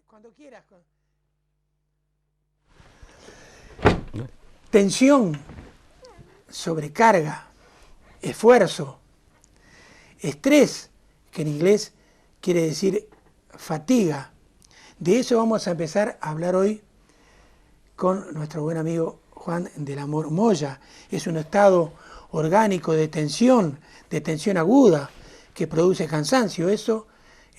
Cuando quieras. Tensión, sobrecarga, esfuerzo, estrés, que en inglés quiere decir fatiga. De eso vamos a empezar a hablar hoy con nuestro buen amigo Juan del Amor Moya. Es un estado orgánico de tensión aguda que produce cansancio. Eso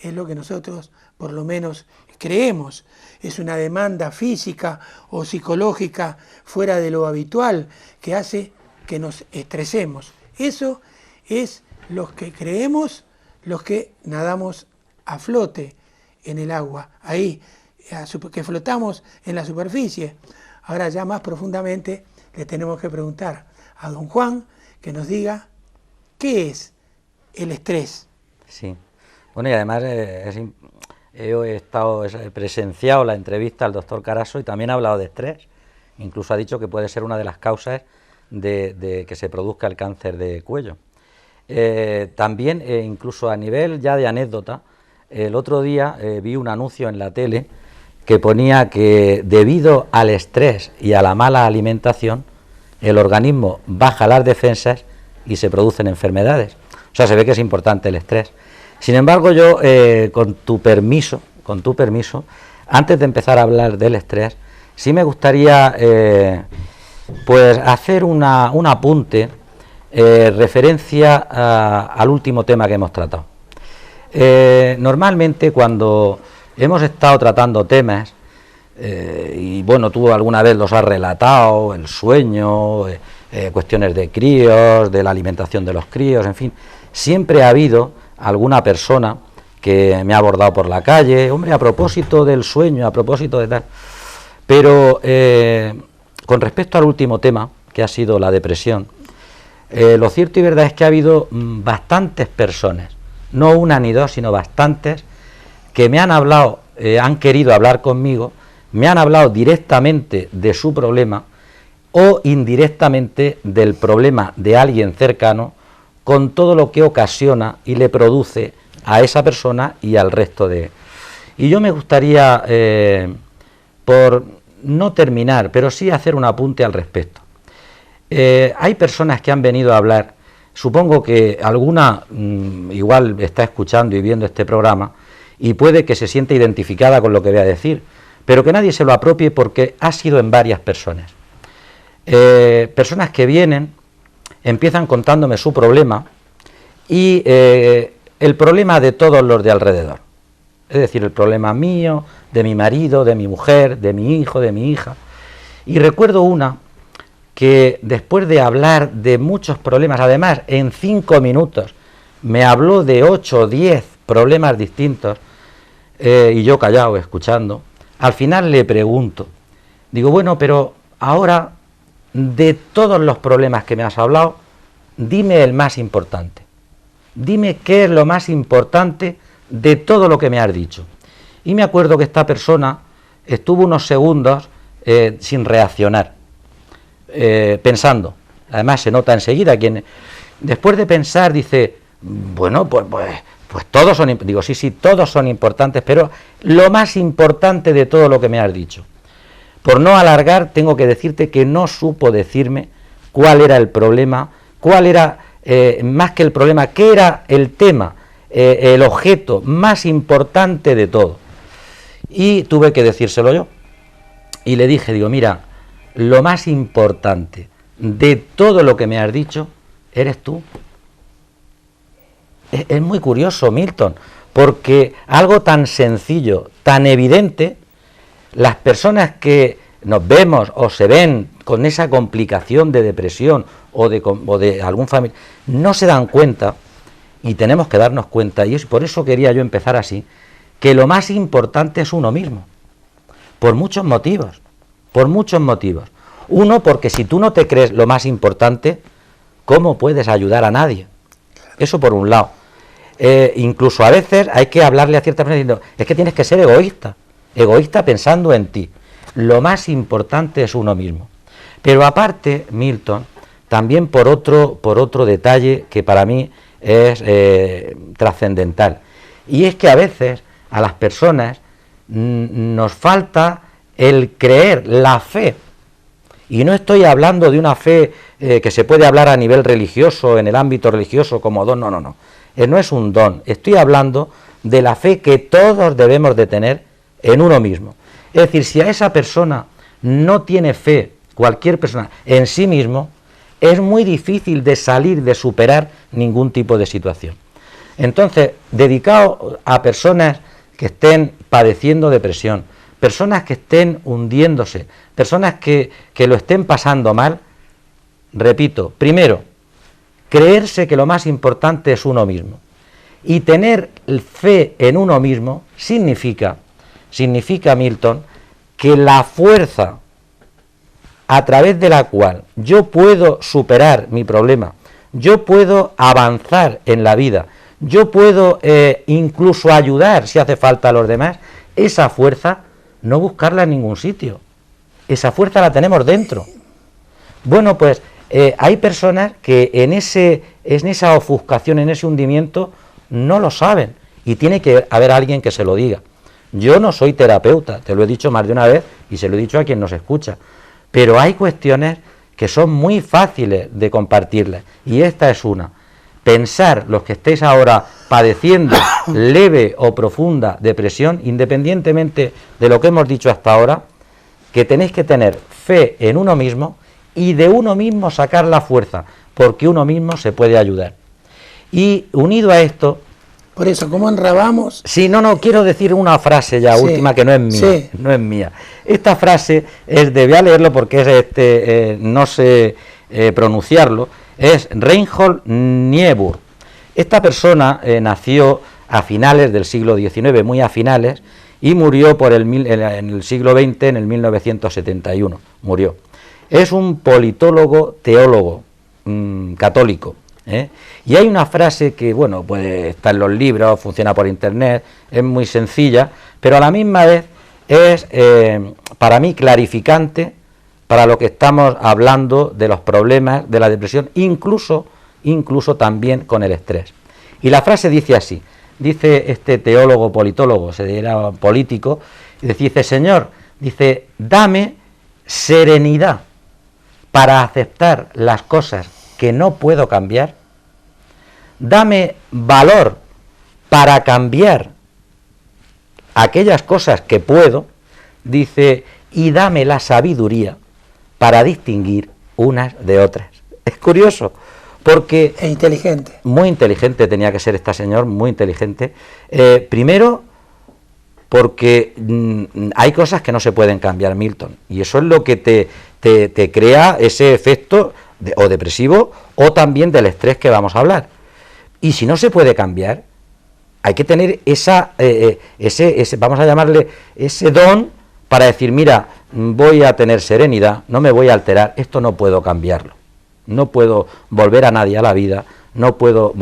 es lo que nosotros por lo menos creemos. Es una demanda física o psicológica fuera de lo habitual que hace que nos estresemos. Eso es lo que creemos los que nadamos a flote en el agua, ahí, que flotamos en la superficie. Ahora ya más profundamente le tenemos que preguntar a don Juan que nos diga qué es el estrés. Sí, bueno, y además he presenciado la entrevista al doctor Carasso y también ha hablado de estrés. Incluso ha dicho que puede ser una de las causas de que se produzca el cáncer de cuello. También, incluso a nivel ya de anécdota, el otro día vi un anuncio en la tele que ponía que debido al estrés y a la mala alimentación, el organismo baja las defensas y se producen enfermedades. O sea, se ve que es importante el estrés. Sin embargo, yo, con tu permiso, antes de empezar a hablar del estrés, sí me gustaría pues hacer un apunte referencia al último tema que hemos tratado. Normalmente cuando hemos estado tratando temas, y bueno, tú alguna vez los has relatado, el sueño, cuestiones de críos, de la alimentación de los críos, en fin, siempre ha habido alguna persona que me ha abordado por la calle, hombre, a propósito del sueño, a propósito de tal. Pero con respecto al último tema, que ha sido la depresión, lo cierto y verdad es que ha habido bastantes personas, no una ni dos, sino bastantes, que me han hablado, han querido hablar conmigo, me han hablado directamente de su problema o indirectamente del problema de alguien cercano, con todo lo que ocasiona y le produce a esa persona y al resto de... Y yo me gustaría, por no terminar, pero sí hacer un apunte al respecto. Hay personas que han venido a hablar, supongo que alguna igual está escuchando y viendo este programa y puede que se sienta identificada con lo que voy a decir, pero que nadie se lo apropie porque ha sido en varias personas. Personas que vienen, empiezan contándome su problema y el problema de todos los de alrededor. Es decir, el problema mío, de mi marido, de mi mujer, de mi hijo, de mi hija. Y recuerdo una que después de hablar de muchos problemas, además en 5 minutos me habló de 8 o 10 problemas distintos, y yo callado, escuchando. Al final le pregunto, digo, bueno, pero ahora, de todos los problemas que me has hablado, dime el más importante. Dime qué es lo más importante de todo lo que me has dicho. Y me acuerdo que esta persona estuvo unos segundos sin reaccionar, pensando. Además se nota enseguida, quien después de pensar dice, bueno, pues todos son, digo, sí, todos son importantes, pero lo más importante de todo lo que me has dicho. Por no alargar, tengo que decirte que no supo decirme cuál era el problema, cuál era, más que el problema, qué era el tema, el objeto más importante de todo. Y tuve que decírselo yo. Y le dije, digo, mira, lo más importante de todo lo que me has dicho eres tú. Es muy curioso, Milton, porque algo tan sencillo, tan evidente, las personas que nos vemos o se ven con esa complicación de depresión o de algún familiar, no se dan cuenta, y tenemos que darnos cuenta, y por eso quería yo empezar así, que lo más importante es uno mismo, por muchos motivos. Uno, porque si tú no te crees lo más importante, ¿cómo puedes ayudar a nadie? Eso por un lado. Incluso a veces hay que hablarle a ciertas personas diciendo, es que tienes que ser egoísta pensando en ti. Lo más importante es uno mismo. Pero aparte, Milton, también por otro detalle que para mí es trascendental, y es que a veces a las personas nos falta el creer, la fe. Y no estoy hablando de una fe que se puede hablar a nivel religioso, en el ámbito religioso como don, no. No es un don, estoy hablando de la fe que todos debemos de tener en uno mismo. Es decir, si a esa persona no tiene fe, cualquier persona, en sí mismo, es muy difícil de salir, de superar ningún tipo de situación. Entonces, dedicado a personas que estén padeciendo depresión, personas que estén hundiéndose, personas que lo estén pasando mal, repito, primero, creerse que lo más importante es uno mismo. Y tener fe en uno mismo significa, Milton, que la fuerza a través de la cual yo puedo superar mi problema, yo puedo avanzar en la vida, yo puedo incluso ayudar si hace falta a los demás, esa fuerza no buscarla en ningún sitio, esa fuerza la tenemos dentro. Bueno, pues hay personas que en esa ofuscación, en ese hundimiento, no lo saben, y tiene que haber alguien que se lo diga. Yo no soy terapeuta, te lo he dicho más de una vez y se lo he dicho a quien nos escucha, pero hay cuestiones que son muy fáciles de compartirlas, y esta es una. Pensar, los que estéis ahora padeciendo leve o profunda depresión, independientemente de lo que hemos dicho hasta ahora, que tenéis que tener fe en uno mismo y de uno mismo sacar la fuerza, porque uno mismo se puede ayudar. Y unido a esto... Por eso, ¿cómo enrabamos? Sí, no, quiero decir una frase ya última que no es mía, no es mía. Esta frase voy a leerlo porque es no sé pronunciarlo, es Reinhold Niebuhr. Esta persona nació a finales del siglo XIX, muy a finales, y murió en el siglo XX, en el 1971, murió. Es un politólogo, teólogo, católico. Y hay una frase que, bueno, puede estar en los libros, funciona por internet, es muy sencilla, pero a la misma vez es, para mí, clarificante para lo que estamos hablando de los problemas de la depresión, incluso también con el estrés. Y la frase dice así, dice este teólogo, politólogo, era político, dice, Señor, dice, dame serenidad para aceptar las cosas que no puedo cambiar, dame valor para cambiar aquellas cosas que puedo, dice, y dame la sabiduría para distinguir unas de otras. Es curioso, porque... Es inteligente. Muy inteligente tenía que ser este señor, muy inteligente. Primero, porque hay cosas que no se pueden cambiar, Milton, y eso es lo que te crea ese efecto o depresivo o también del estrés que vamos a hablar. Y si no se puede cambiar, hay que tener ese vamos a llamarle ese don para decir, mira, voy a tener serenidad, no me voy a alterar, esto no puedo cambiarlo, no puedo volver a nadie a la vida, no puedo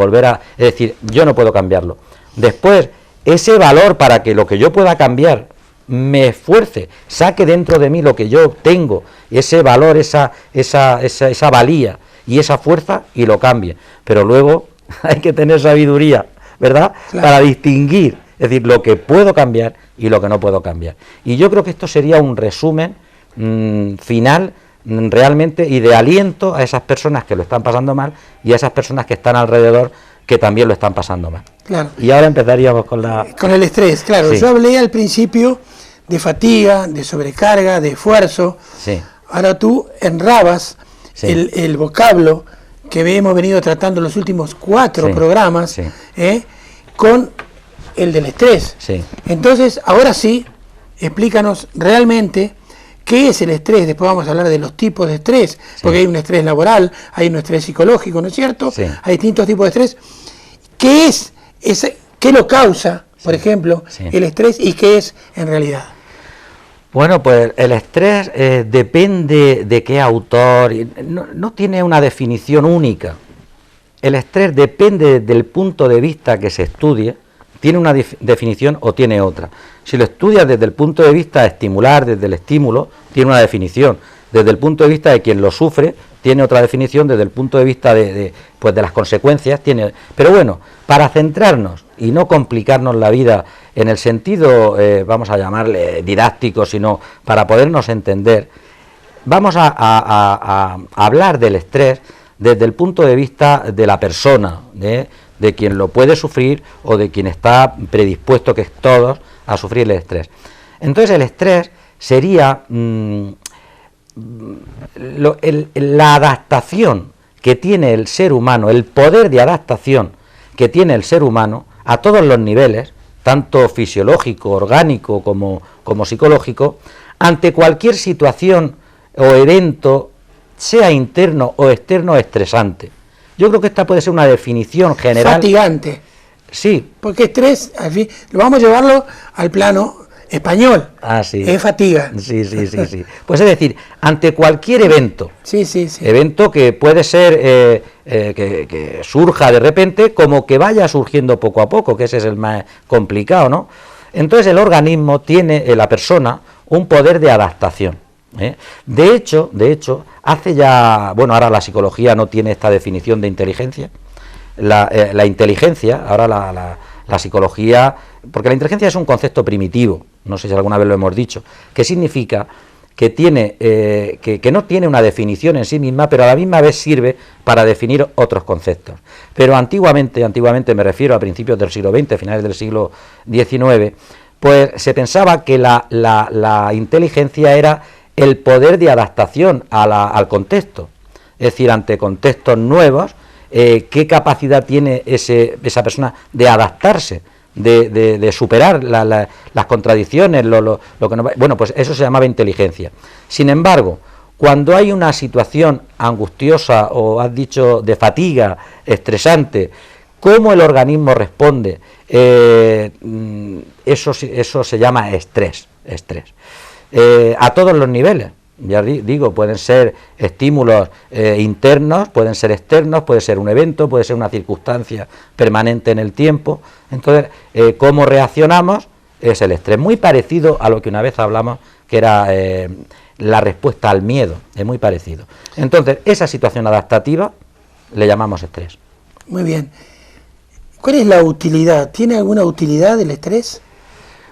es decir, yo no puedo cambiarlo. Después, ese valor para que lo que yo pueda cambiar me esfuerce, saque dentro de mí lo que yo tengo, ese valor, esa valía y esa fuerza, y lo cambie. Pero luego hay que tener sabiduría, ¿verdad? Claro. Para distinguir, es decir, lo que puedo cambiar y lo que no puedo cambiar. Y yo creo que esto sería un resumen final realmente y de aliento a esas personas que lo están pasando mal y a esas personas que están alrededor que también lo están pasando mal. Claro. Y ahora empezaríamos con el estrés, claro. Sí. Yo hablé al principio de fatiga, de sobrecarga, de esfuerzo. Sí. Ahora tú enrabas el vocablo que hemos venido tratando en los últimos 4 programas, con el del estrés. Sí. Entonces, ahora sí, explícanos realmente qué es el estrés. Después vamos a hablar de los tipos de estrés, porque hay un estrés laboral, hay un estrés psicológico, ¿no es cierto? Sí. Hay distintos tipos de estrés. ¿Qué es ese, qué lo causa, por ejemplo, el estrés, y qué es en realidad? Bueno, pues el estrés depende de qué autor, no tiene una definición única. El estrés depende del punto de vista que se estudie, tiene una definición o tiene otra. Si lo estudias desde el punto de vista estimular, desde el estímulo, tiene una definición. Desde el punto de vista de quien lo sufre, tiene otra definición desde el punto de vista pues de las consecuencias, pero bueno, para centrarnos y no complicarnos la vida en el sentido, vamos a llamarle didáctico, sino para podernos entender, vamos a hablar del estrés desde el punto de vista de la persona, de quien lo puede sufrir o de quien está predispuesto, que es todos, a sufrir el estrés. Entonces el estrés sería la adaptación que tiene el ser humano, el poder de adaptación que tiene el ser humano a todos los niveles, tanto fisiológico, orgánico como psicológico, ante cualquier situación o evento, sea interno o externo, estresante. Yo creo que esta puede ser una definición general. Fatigante. Sí. Porque estrés, al fin, lo vamos a llevarlo al plano español. Ah, sí. Es fatiga. Sí. Pues es decir, ante cualquier evento. Sí. Evento que puede ser que surja de repente, como que vaya surgiendo poco a poco, que ese es el más complicado, ¿no? Entonces el organismo tiene, la persona, un poder de adaptación. De hecho, hace ya, bueno, ahora la psicología no tiene esta definición de inteligencia. La inteligencia, ahora la psicología, porque la inteligencia es un concepto primitivo, no sé si alguna vez lo hemos dicho, que significa que tiene que no tiene una definición en sí misma, pero a la misma vez sirve para definir otros conceptos. Pero antiguamente me refiero a principios del siglo XX, finales del siglo XIX, pues se pensaba que la inteligencia era el poder de adaptación al contexto, es decir, ante contextos nuevos, qué capacidad tiene esa persona de adaptarse, de superar las contradicciones, lo que no, bueno, pues eso se llamaba inteligencia. Sin embargo, cuando hay una situación angustiosa o has dicho de fatiga, estresante, ¿cómo el organismo responde? Eso se llama estrés. A todos los niveles, ya digo, pueden ser estímulos internos, pueden ser externos, puede ser un evento, puede ser una circunstancia permanente en el tiempo. Entonces, ¿cómo reaccionamos? Es el estrés, muy parecido a lo que una vez hablamos, que era la respuesta al miedo, es muy parecido. Entonces, esa situación adaptativa le llamamos estrés. Muy bien. ¿Cuál es la utilidad? ¿Tiene alguna utilidad el estrés?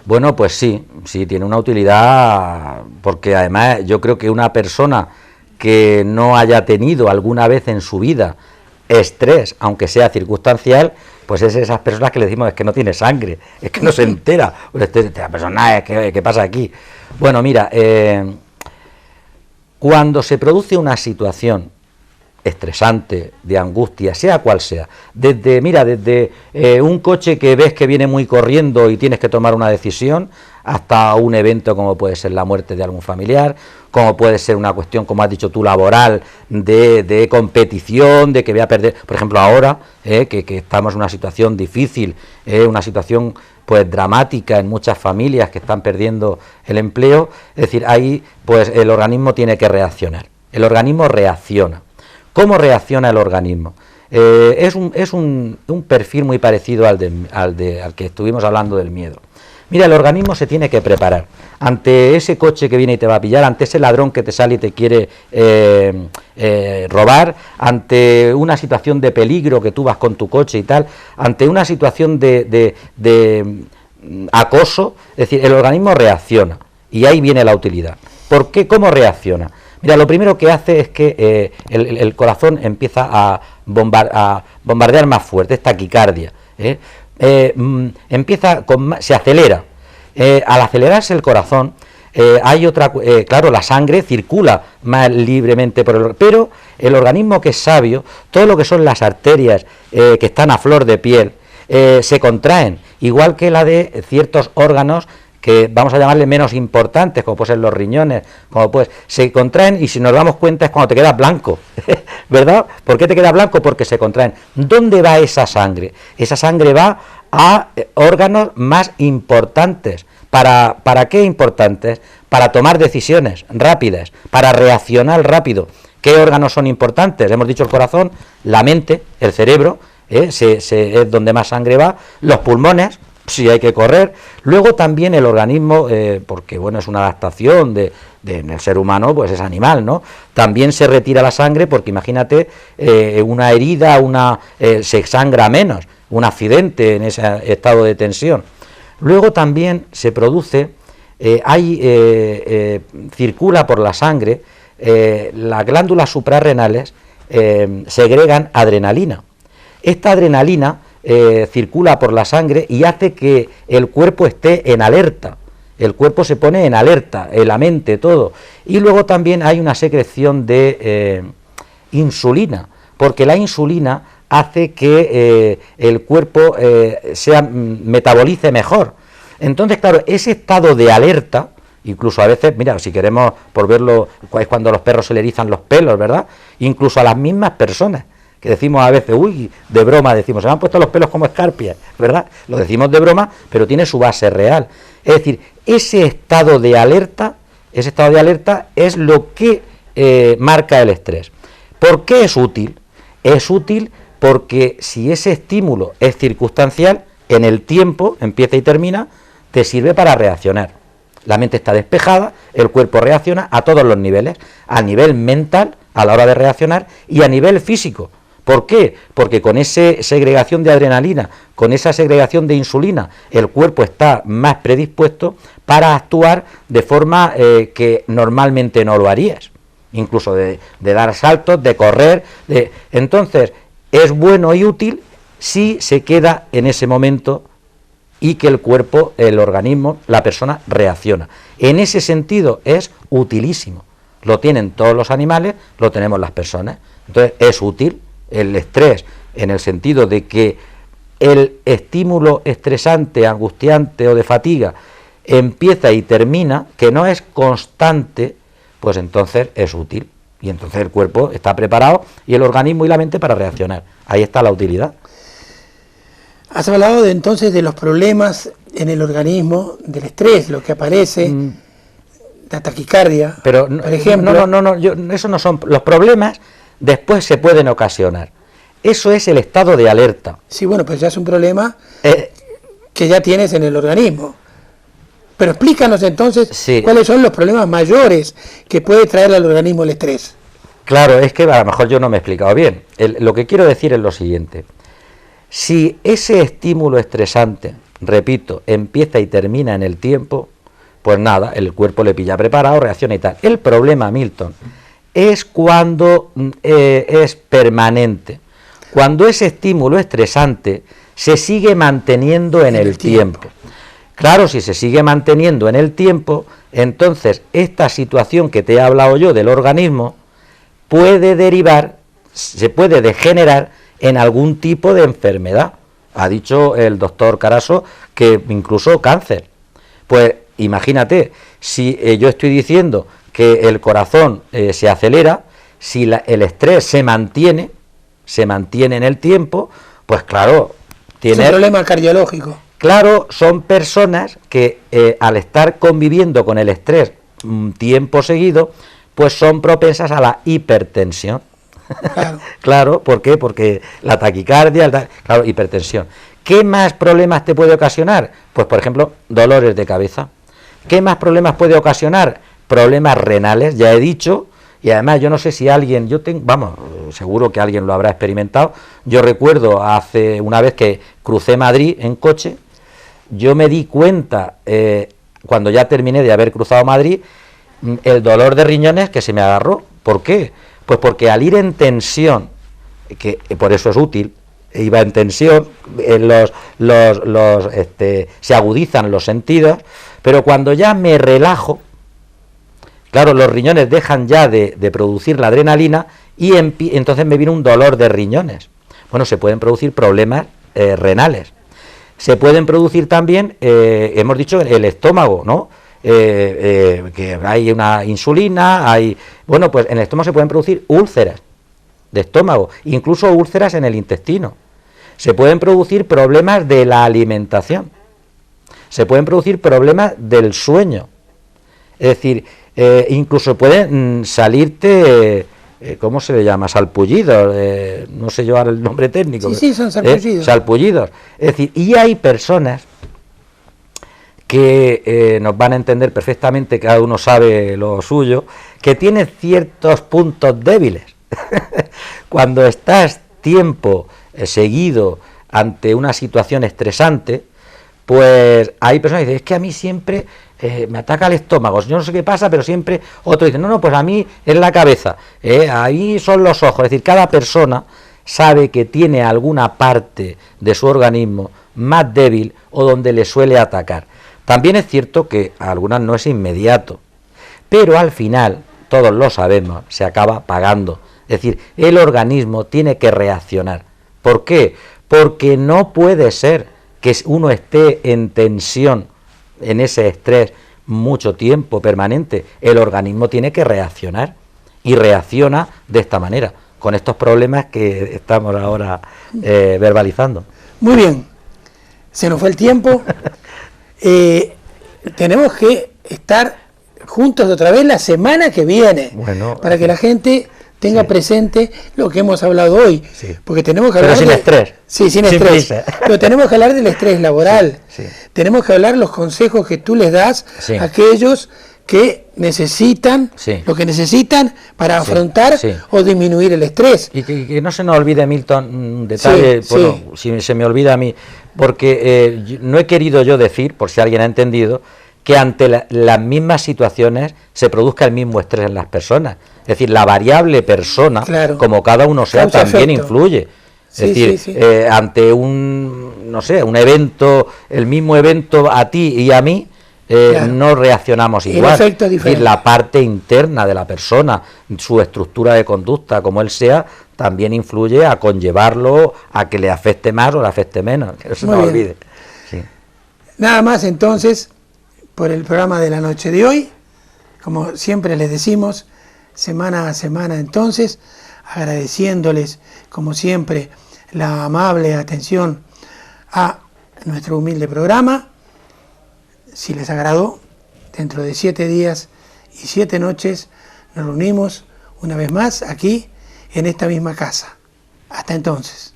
Bueno, pues sí, tiene una utilidad, porque además yo creo que una persona que no haya tenido alguna vez en su vida estrés, aunque sea circunstancial, pues es esas personas que le decimos es que no tiene sangre, es que no se entera, la persona es que ¿qué pasa aquí? Bueno, mira, cuando se produce una situación estresante, de angustia, sea cual sea, desde un coche que ves que viene muy corriendo y tienes que tomar una decisión, hasta un evento como puede ser la muerte de algún familiar, como puede ser una cuestión, como has dicho tú, laboral, de competición, de que voy a perder, por ejemplo ahora, que estamos en una situación difícil, una situación pues dramática en muchas familias que están perdiendo el empleo, es decir, ahí pues el organismo tiene que reaccionar, el organismo reacciona. ¿Cómo reacciona el organismo? Es un perfil muy parecido al que estuvimos hablando del miedo. Mira, el organismo se tiene que preparar ante ese coche que viene y te va a pillar, ante ese ladrón que te sale y te quiere robar, ante una situación de peligro que tú vas con tu coche y tal, ante una situación de acoso, es decir, el organismo reacciona y ahí viene la utilidad. ¿Por qué? ¿Cómo reacciona? Mira, lo primero que hace es que el corazón empieza a bombardear más fuerte, es taquicardia. Se acelera. Al acelerarse el corazón, hay otra, claro, la sangre circula más libremente pero el organismo, que es sabio, todo lo que son las arterias que están a flor de piel, se contraen, igual que la de ciertos órganos que vamos a llamarle menos importantes, como pueden ser los riñones, se contraen, y si nos damos cuenta es cuando te quedas blanco, ¿verdad? ¿Por qué te quedas blanco? Porque se contraen. ¿Dónde va esa sangre? Esa sangre va a órganos más importantes. ¿Para qué importantes? Para tomar decisiones rápidas, para reaccionar rápido. ¿Qué órganos son importantes? Hemos dicho el corazón, la mente, el cerebro, es donde más sangre va, los pulmones, sí hay que correr. Luego también el organismo, porque bueno, es una adaptación en el ser humano, pues es animal, ¿no? También se retira la sangre porque imagínate una herida, se sangra menos, un accidente en ese estado de tensión. Luego también se produce, circula por la sangre, las glándulas suprarrenales segregan adrenalina. Esta adrenalina circula por la sangre y hace que el cuerpo esté en alerta. El cuerpo se pone en alerta, la mente, todo. Y luego también hay una secreción de insulina, porque la insulina hace que el cuerpo metabolice mejor. Entonces, claro, ese estado de alerta, incluso a veces, mira, si queremos, por verlo, es cuando a los perros se le erizan los pelos, ¿verdad? Incluso a las mismas personas, que decimos a veces, uy, de broma decimos, se me han puesto los pelos como escarpias, ¿verdad? Lo decimos de broma, pero tiene su base real. Es decir, ese estado de alerta es lo que marca el estrés. ¿Por qué es útil? Es útil porque si ese estímulo es circunstancial, en el tiempo, empieza y termina, te sirve para reaccionar. La mente está despejada, el cuerpo reacciona a todos los niveles, a nivel mental, a la hora de reaccionar, y a nivel físico. ¿Por qué? Porque con esa segregación de adrenalina, con esa segregación de insulina, el cuerpo está más predispuesto para actuar de forma que normalmente no lo harías, incluso de dar saltos, de correr. Entonces, es bueno y útil si se queda en ese momento y que el cuerpo, el organismo, la persona reacciona. En ese sentido es utilísimo. Lo tienen todos los animales, lo tenemos las personas. Entonces es útil el estrés en el sentido de que el estímulo estresante, angustiante o de fatiga empieza y termina, que no es constante, pues entonces es útil. Y entonces el cuerpo está preparado y el organismo y la mente para reaccionar. Ahí está la utilidad. Has hablado entonces de los problemas en el organismo, del estrés, lo que aparece, la taquicardia, pero por ejemplo. Eso no son los problemas, después se pueden ocasionar. Eso es el estado de alerta. Sí, bueno, pues ya es un problema que ya tienes en el organismo. Pero explícanos entonces cuáles son los problemas mayores que puede traer al organismo el estrés. Claro, es que a lo mejor yo no me he explicado bien. Lo que quiero decir es lo siguiente. Si ese estímulo estresante, repito, empieza y termina en el tiempo, pues nada, el cuerpo le pilla preparado, reacciona y tal. El problema, Milton, es cuando es permanente, cuando ese estímulo estresante se sigue manteniendo en el tiempo. Claro, si se sigue manteniendo en el tiempo, entonces esta situación que te he hablado yo del organismo puede derivar, se puede degenerar en algún tipo de enfermedad. Ha dicho el doctor Carasso que incluso cáncer. Pues imagínate, si yo estoy diciendo que el corazón se acelera, si el estrés se mantiene en el tiempo, pues claro, tiene... Es un problema cardiológico. Claro, son personas que al estar conviviendo con el estrés un tiempo seguido, pues son propensas a la hipertensión. Claro. Claro, ¿por qué? Porque la taquicardia, claro, hipertensión. ¿Qué más problemas te puede ocasionar? Pues, por ejemplo, dolores de cabeza. ¿Qué más problemas puede ocasionar? Problemas renales, ya he dicho, y además yo no sé si alguien, seguro que alguien lo habrá experimentado. Yo recuerdo hace una vez que crucé Madrid en coche, yo me di cuenta, cuando ya terminé de haber cruzado Madrid, el dolor de riñones que se me agarró. ¿Por qué? Pues porque al ir en tensión, que por eso es útil, iba en tensión, se agudizan los sentidos, pero cuando ya me relajo, claro, los riñones dejan ya de producir la adrenalina y entonces me viene un dolor de riñones. Bueno, se pueden producir problemas renales. Se pueden producir también, hemos dicho, el estómago, ¿no? Que hay una insulina, bueno, pues en el estómago se pueden producir úlceras de estómago, incluso úlceras en el intestino. Se pueden producir problemas de la alimentación, se pueden producir problemas del sueño, es decir, incluso pueden salirte, ¿cómo se le llama? Salpullidos, no sé yo ahora el nombre técnico. Sí, son salpullidos. Salpullidos, es decir, y hay personas que nos van a entender perfectamente, cada uno sabe lo suyo, que tiene ciertos puntos débiles. Cuando estás tiempo seguido ante una situación estresante, pues hay personas que dicen, es que a mí siempre me ataca el estómago, yo no sé qué pasa, pero siempre otro dice, no, pues a mí es la cabeza, ahí son los ojos. Es decir, cada persona sabe que tiene alguna parte de su organismo más débil o donde le suele atacar. También es cierto que a algunas no es inmediato, pero al final, todos lo sabemos, se acaba pagando. Es decir, el organismo tiene que reaccionar. ¿Por qué? Porque no puede ser que uno esté en tensión, en ese estrés, mucho tiempo permanente. El organismo tiene que reaccionar y reacciona de esta manera, con estos problemas que estamos ahora verbalizando. Muy bien, se nos fue el tiempo. Tenemos que estar juntos otra vez la semana que viene, bueno, para que la gente tenga presente lo que hemos hablado hoy, porque tenemos que hablar sin estrés. Sí, sin estrés. Pero tenemos que hablar del estrés laboral. Tenemos que hablar los consejos que tú les das a aquellos que necesitan lo que necesitan para afrontar o disminuir el estrés. Y que no se nos olvide, Milton, un detalle, si se me olvida a mí, porque no he querido yo decir, por si alguien ha entendido, que ante las mismas situaciones se produzca el mismo estrés en las personas. Es decir, la variable persona, como cada uno sea, también influye. Es decir, ante un evento, el mismo evento a ti y a mí, no reaccionamos igual. Es decir, la parte interna de la persona, su estructura de conducta, como él sea, también influye a conllevarlo a que le afecte más o le afecte menos. Que no se nos olvide. Nada más entonces por el programa de la noche de hoy. Como siempre les decimos, semana a semana entonces, agradeciéndoles como siempre la amable atención a nuestro humilde programa. Si les agradó, dentro de 7 días y 7 noches nos reunimos una vez más aquí en esta misma casa. Hasta entonces.